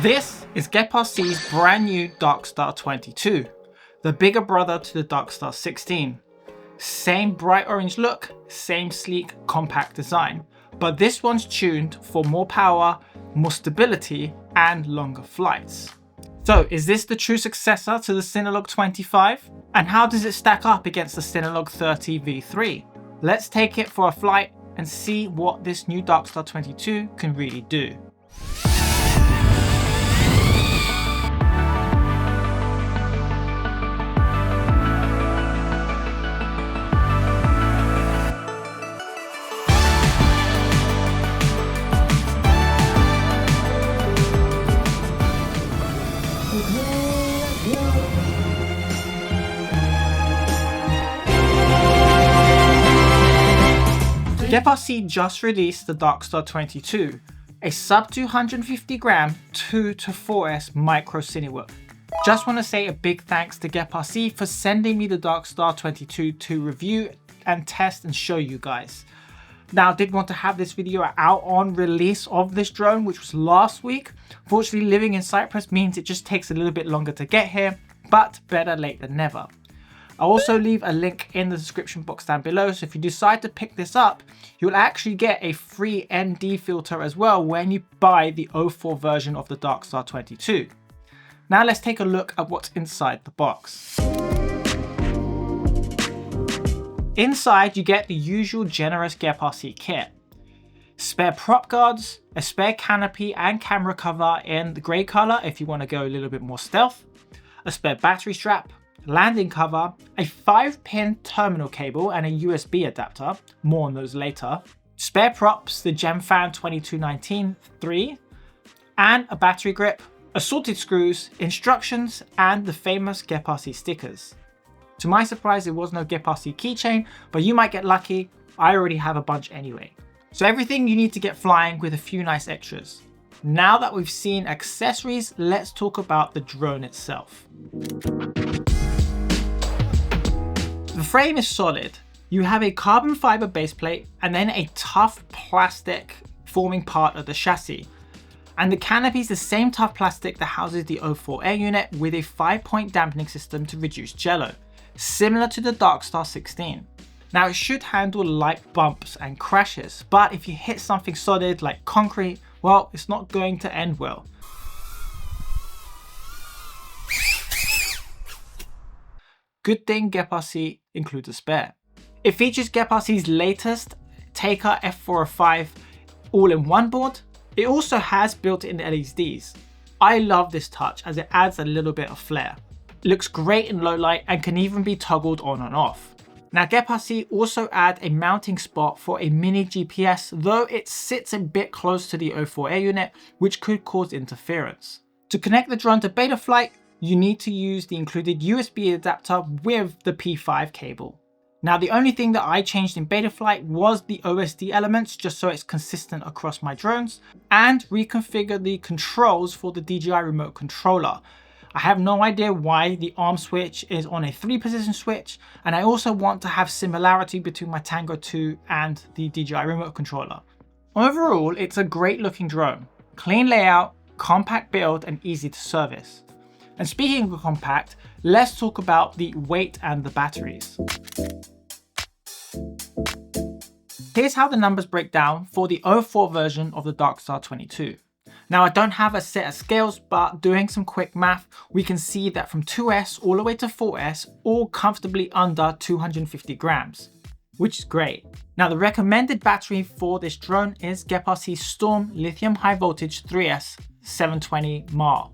This is GEPRC's brand new DarkStar 22, the bigger brother to the DarkStar 16. Same bright orange look, same sleek, compact design, but this one's tuned for more power, more stability, and longer flights. So is this the true successor to the Cinelog 25? And how does it stack up against the Cinelog 30 V3? Let's take it for a flight and see what this new DarkStar 22 can really do. GEPRC just released the DarkStar 22, a sub 250 gram 2 to 4S micro Cinewhoop. Just want to say a big thanks to GEPRC for sending me the DarkStar 22 to review and test and show you guys. Now I did want to have this video out on release of this drone, which was last week. Fortunately, living in Cyprus means it just takes a little bit longer to get here, but better late than never. I'll also leave a link in the description box down below, so if you decide to pick this up, you'll actually get a free ND filter as well when you buy the O4 version of the DarkStar 22. Now let's take a look at what's inside the box. Inside you get the usual generous GEPRC kit. Spare prop guards, a spare canopy and camera cover in the grey colour if you want to go a little bit more stealth, a spare battery strap, landing cover, a 5-pin terminal cable and a USB adapter, more on those later, spare props, the Gemfan 2219-3, and a battery grip, assorted screws, instructions, and the famous GEPRC stickers. To my surprise, there was no GEPRC keychain, but you might get lucky. I already have a bunch anyway. So everything you need to get flying with a few nice extras. Now that we've seen accessories, let's talk about the drone itself. The frame is solid. You have a carbon fiber base plate and then a tough plastic forming part of the chassis. And the canopy is the same tough plastic that houses the O4 Air Unit with a 5-point dampening system to reduce jello, similar to the DarkStar 16. Now it should handle light bumps and crashes, but if you hit something solid like concrete, well, it's not going to end well. Good thing GEPRC includes a spare. It features GEPRC's latest Taker F405 all-in-one board. It also has built-in LEDs. I love this touch as it adds a little bit of flair. It looks great in low light and can even be toggled on and off. Now GEPRC also add a mounting spot for a mini GPS, though it sits a bit close to the O4 Air Unit, which could cause interference. To connect the drone to Betaflight, you need to use the included USB adapter with the P5 cable. Now the only thing that I changed in Betaflight was the OSD elements, just so it's consistent across my drones, and reconfigure the controls for the DJI remote controller. I have no idea why the arm switch is on a 3-position switch, and I also want to have similarity between my Tango 2 and the DJI remote controller. Overall, it's a great looking drone. Clean layout, compact build, and easy to service. And speaking of compact, let's talk about the weight and the batteries. Here's how the numbers break down for the O4 version of the DarkStar 22. Now I don't have a set of scales, but doing some quick math, we can see that from 2S all the way to 4S, all comfortably under 250 grams, which is great. Now the recommended battery for this drone is GEPRC Storm Lithium High Voltage 3S 720 mAh.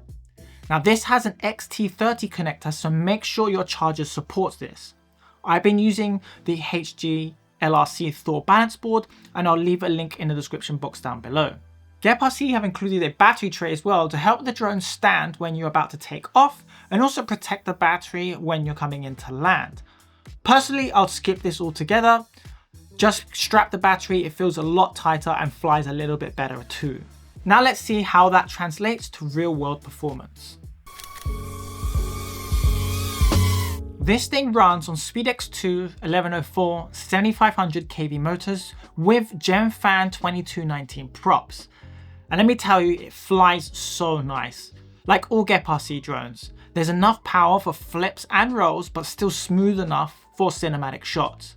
Now this has an XT30 connector, so make sure your charger supports this. I've been using the HG LRC Thor balance board, and I'll leave a link in the description box down below. GEPRC have included a battery tray as well to help the drone stand when you're about to take off, and also protect the battery when you're coming in to land. Personally, I'll skip this altogether. Just strap the battery, it feels a lot tighter and flies a little bit better too. Now let's see how that translates to real world performance. This thing runs on SpeedX2 1104 7500 kV motors with Gemfan 2219 props. And let me tell you, it flies so nice. Like all GEPRC drones, there's enough power for flips and rolls, but still smooth enough for cinematic shots.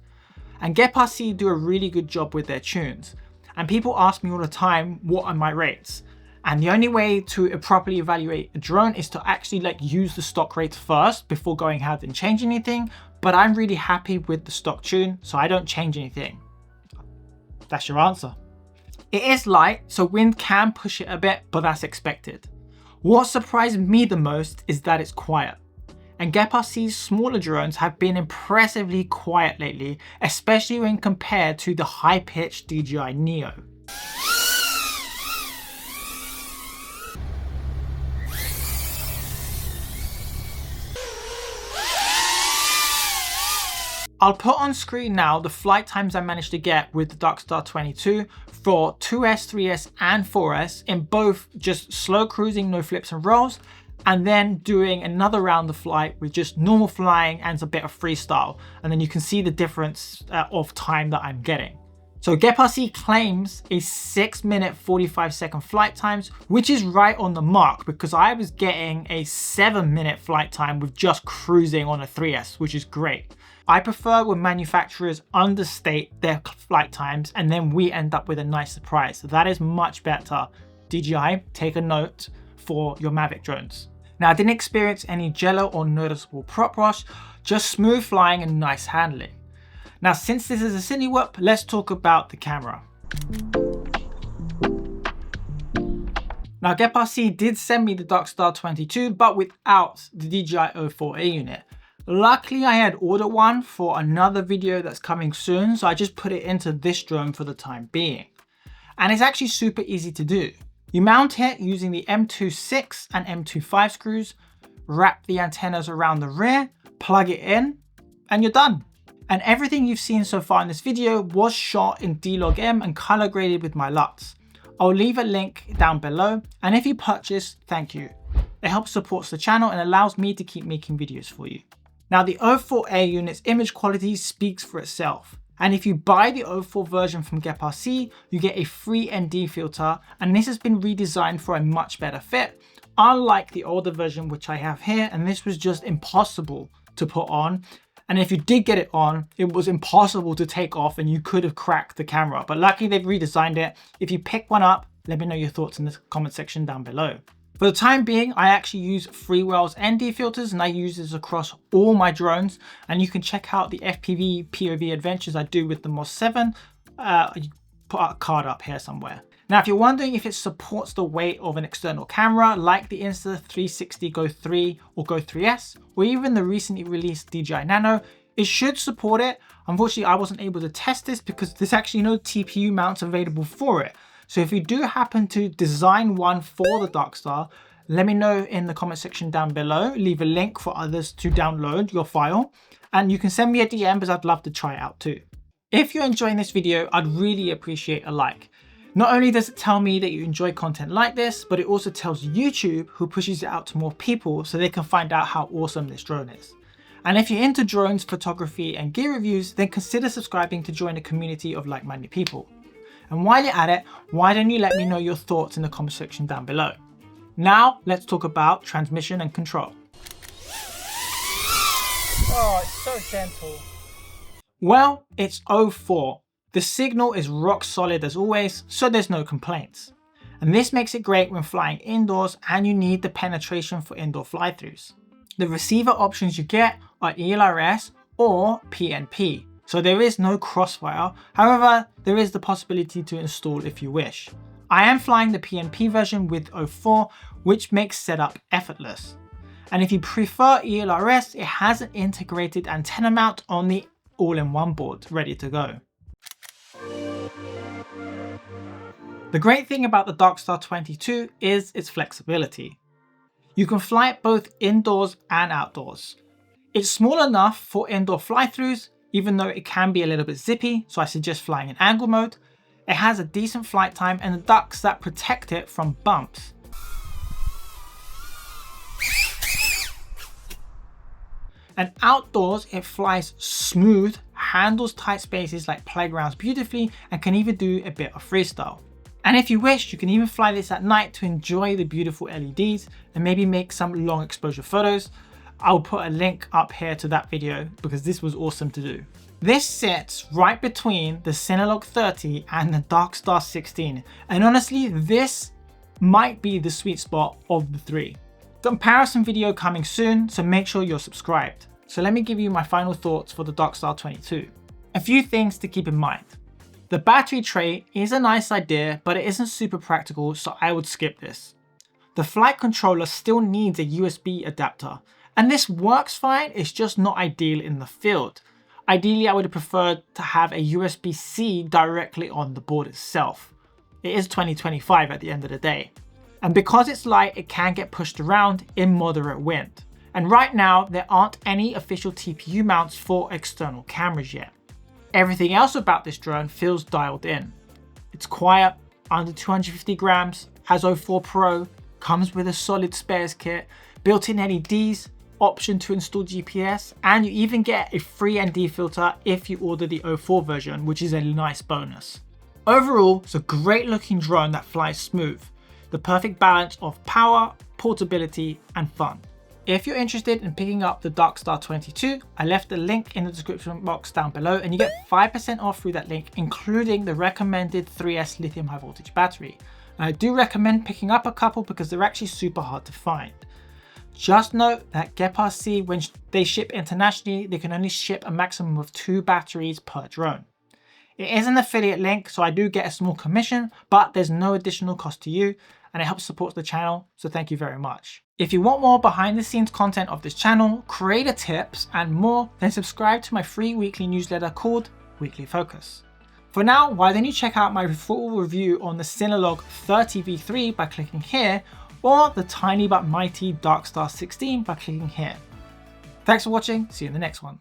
And GEPRC do a really good job with their tunes. And people ask me all the time, what are my rates? And the only way to properly evaluate a drone is to actually use the stock rates first before going ahead and change anything. But I'm really happy with the stock tune, so I don't change anything. That's your answer. It is light, so wind can push it a bit, but that's expected. What surprised me the most is that it's quiet. And GEPRC's smaller drones have been impressively quiet lately, especially when compared to the high-pitched DJI Neo. I'll put on screen now the flight times I managed to get with the DarkStar 22 for 2S, 3S and 4S in both just slow cruising, no flips and rolls, and then doing another round of flight with just normal flying and a bit of freestyle. And then you can see the difference of time that I'm getting. So GEPRC claims a 6-minute 45-second flight times, which is right on the mark because I was getting a 7-minute flight time with just cruising on a 3S, which is great. I prefer when manufacturers understate their flight times and then we end up with a nice surprise. So that is much better. DJI, take a note for your Mavic drones. Now, I didn't experience any jello or noticeable prop rush, just smooth flying and nice handling. Now, since this is a Cinewhoop, let's talk about the camera. Now, GEPRC did send me the DarkStar 22, but without the DJI O4 Air Unit. Luckily, I had ordered one for another video that's coming soon, so I just put it into this drone for the time being. And it's actually super easy to do. You mount it using the M2.6 and M2.5 screws, wrap the antennas around the rear, plug it in, and you're done. And everything you've seen so far in this video was shot in D-Log-M and color graded with my LUTs. I'll leave a link down below, and if you purchase, thank you. It helps support the channel and allows me to keep making videos for you. Now, the O4 Air Unit's image quality speaks for itself. And if you buy the O4 version from GEPRC, you get a free ND filter, and this has been redesigned for a much better fit, unlike the older version which I have here, and this was just impossible to put on. And if you did get it on, it was impossible to take off and you could have cracked the camera. But luckily they've redesigned it. If you pick one up, let me know your thoughts in the comment section down below. For the time being, I actually use Freewell's ND filters and I use this across all my drones. And you can check out the FPV POV adventures I do with the Moz 7. You put a card up here somewhere. Now, if you're wondering if it supports the weight of an external camera like the Insta360 Go 3 or Go 3S, or even the recently released DJI Nano, it should support it. Unfortunately, I wasn't able to test this because there's actually no TPU mounts available for it. So if you do happen to design one for the DarkStar, let me know in the comment section down below. Leave a link for others to download your file. And you can send me a DM because I'd love to try it out too. If you're enjoying this video, I'd really appreciate a like. Not only does it tell me that you enjoy content like this, but it also tells YouTube, who pushes it out to more people so they can find out how awesome this drone is. And if you're into drones, photography and gear reviews, then consider subscribing to join a community of like-minded people. And while you're at it, why don't you let me know your thoughts in the comment section down below. Now, let's talk about transmission and control. Oh, it's so gentle. Well, it's O4. The signal is rock solid as always, so there's no complaints. And this makes it great when flying indoors and you need the penetration for indoor fly-throughs. The receiver options you get are ELRS or PNP. So there is no crossfire. However, there is the possibility to install if you wish. I am flying the PNP version with O4, which makes setup effortless. And if you prefer ELRS, it has an integrated antenna mount on the all-in-one board ready to go. The great thing about the DarkStar 22 is its flexibility. You can fly it both indoors and outdoors. It's small enough for indoor fly-throughs, even though it can be a little bit zippy, so I suggest flying in angle mode. It has a decent flight time and the ducts that protect it from bumps. And outdoors, it flies smooth, handles tight spaces like playgrounds beautifully, and can even do a bit of freestyle. And if you wish, you can even fly this at night to enjoy the beautiful LEDs and maybe make some long exposure photos. I'll put a link up here to that video because this was awesome to do. This sits right between the Cinelog 30 and the DarkStar 16. And honestly, this might be the sweet spot of the three. Comparison video coming soon, so make sure you're subscribed. So let me give you my final thoughts for the DarkStar 22. A few things to keep in mind. The battery tray is a nice idea, but it isn't super practical, so I would skip this. The flight controller still needs a USB adapter, and this works fine, it's just not ideal in the field. Ideally, I would have preferred to have a USB-C directly on the board itself. It is 2025 at the end of the day. And because it's light, it can get pushed around in moderate wind. And right now, there aren't any official TPU mounts for external cameras yet. Everything else about this drone feels dialed in. It's quiet, under 250 grams, has O4 Pro, comes with a solid spares kit, built-in LEDs, option to install GPS, and you even get a free ND filter if you order the O4 version, which is a nice bonus. Overall, it's a great looking drone that flies smooth. The perfect balance of power, portability, and fun. If you're interested in picking up the DarkStar 22, I left a link in the description box down below and you get 5% off through that link, including the recommended 3S lithium high voltage battery. And I do recommend picking up a couple because they're actually super hard to find. Just note that GEPRC, when they ship internationally, they can only ship a maximum of 2 batteries per drone. It is an affiliate link, so I do get a small commission, but there's no additional cost to you, and it helps support the channel, so thank you very much. If you want more behind the scenes content of this channel, creator tips, and more, then subscribe to my free weekly newsletter called Weekly Focus. For now, why don't you check out my full review on the Cinelog 30V3 by clicking here, or the tiny but mighty DarkStar 16 by clicking here. Thanks for watching, see you in the next one.